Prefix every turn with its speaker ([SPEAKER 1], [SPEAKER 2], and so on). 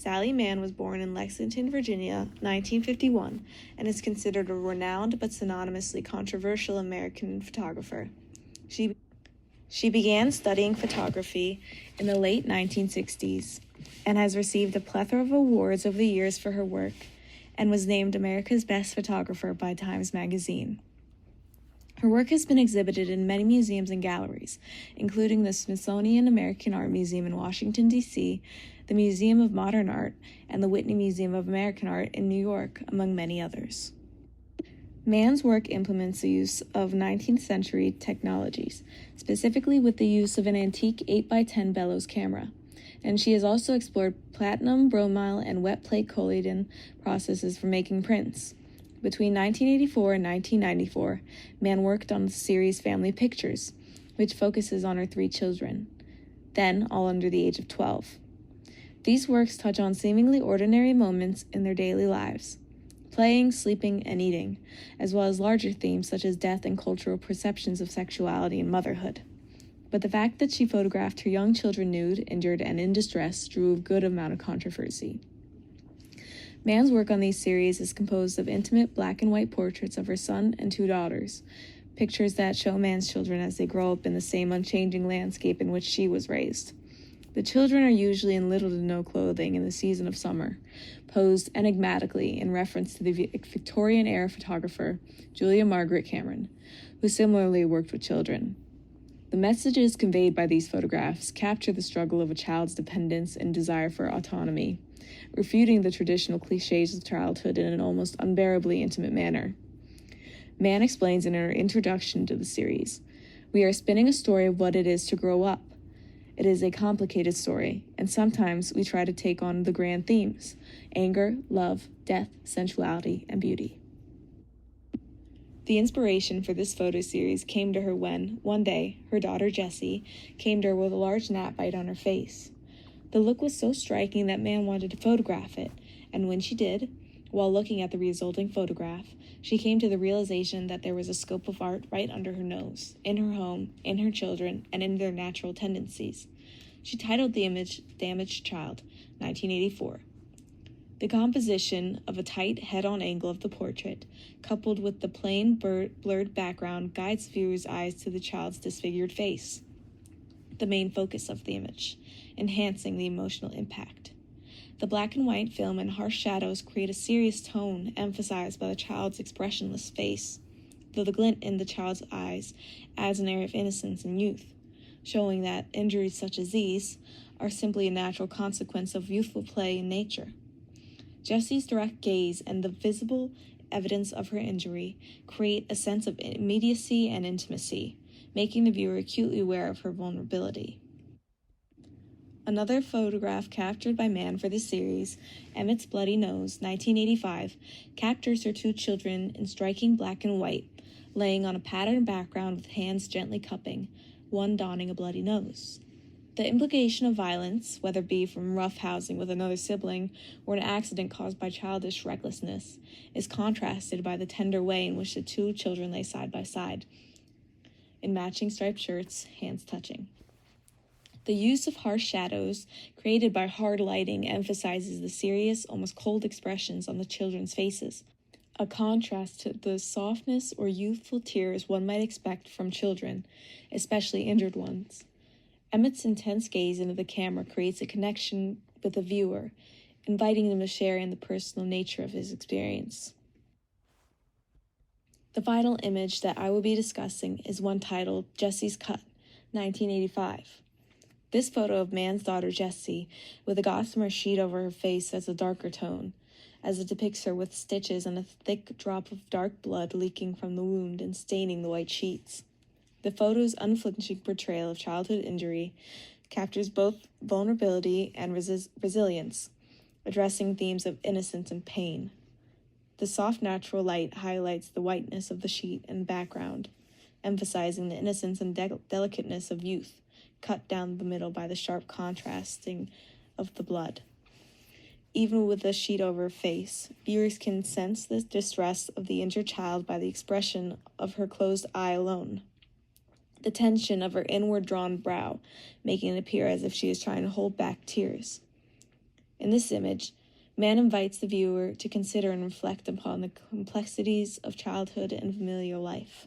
[SPEAKER 1] Sally Mann was born in Lexington, Virginia, 1951, and is considered a renowned but synonymously controversial American photographer. She began studying photography in the late 1960s and has received a plethora of awards over the years for her work and was named America's Best Photographer by Times Magazine. Her work has been exhibited in many museums and galleries, including the Smithsonian American Art Museum in Washington, D.C., the Museum of Modern Art, and the Whitney Museum of American Art in New York, among many others. Mann's work implements the use of 19th century technologies, specifically with the use of an antique 8x10 bellows camera, and she has also explored platinum, bromide, and wet plate collodion processes for making prints. Between 1984 and 1994, Mann worked on the series Family Pictures, which focuses on her 3 children, then all under the age of 12. These works touch on seemingly ordinary moments in their daily lives, playing, sleeping, and eating, as well as larger themes such as death and cultural perceptions of sexuality and motherhood. But the fact that she photographed her young children nude, injured, and in distress drew a good amount of controversy. Mann's work on these series is composed of intimate black and white portraits of her son and 2 daughters, pictures that show Mann's children as they grow up in the same unchanging landscape in which she was raised. The children are usually in little to no clothing in the season of summer, posed enigmatically in reference to the Victorian-era photographer Julia Margaret Cameron, who similarly worked with children. The messages conveyed by these photographs capture the struggle of a child's dependence and desire for autonomy, refuting the traditional cliches of childhood in an almost unbearably intimate manner. Mann explains in her introduction to the series, "We are spinning a story of what it is to grow up. It is a complicated story, and sometimes we try to take on the grand themes: anger, love, death, sensuality, and beauty." The inspiration for this photo series came to her when, one day, her daughter Jessie came to her with a large gnat bite on her face. The look was so striking that Mann wanted to photograph it, and when she did, while looking at the resulting photograph, she came to the realization that there was a scope of art right under her nose, in her home, in her children, and in their natural tendencies. She titled the image Damaged Child, 1984. The composition of a tight head-on angle of the portrait, coupled with the plain blurred background, guides viewers' eyes to the child's disfigured face, the main focus of the image, enhancing the emotional impact. The black and white film and harsh shadows create a serious tone emphasized by the child's expressionless face, though the glint in the child's eyes adds an air of innocence and youth, showing that injuries such as these are simply a natural consequence of youthful play in nature. Jessie's direct gaze and the visible evidence of her injury create a sense of immediacy and intimacy, making the viewer acutely aware of her vulnerability. Another photograph captured by Mann for this series, Emmett's Bloody Nose, 1985, captures her 2 children in striking black and white, laying on a patterned background with hands gently cupping, one donning a bloody nose. The implication of violence, whether it be from roughhousing with another sibling or an accident caused by childish recklessness, is contrasted by the tender way in which the 2 children lay side by side, in matching striped shirts, hands touching. The use of harsh shadows, created by hard lighting, emphasizes the serious, almost cold expressions on the children's faces, a contrast to the softness or youthful tears one might expect from children, especially injured ones. Emmett's intense gaze into the camera creates a connection with the viewer, inviting them to share in the personal nature of his experience. The final image that I will be discussing is one titled Jessie's Cut, 1985. This photo of Mann's daughter Jessie, with a gossamer sheet over her face, has a darker tone, as it depicts her with stitches and a thick drop of dark blood leaking from the wound and staining the white sheets. The photo's unflinching portrayal of childhood injury captures both vulnerability and resilience, addressing themes of innocence and pain. The soft natural light highlights the whiteness of the sheet and background, emphasizing the innocence and delicateness of youth, cut down the middle by the sharp contrasting of the blood. Even with the sheet over her face, viewers can sense the distress of the injured child by the expression of her closed eye alone, the tension of her inward-drawn brow, making it appear as if she is trying to hold back tears. In this image, Mann invites the viewer to consider and reflect upon the complexities of childhood and familial life.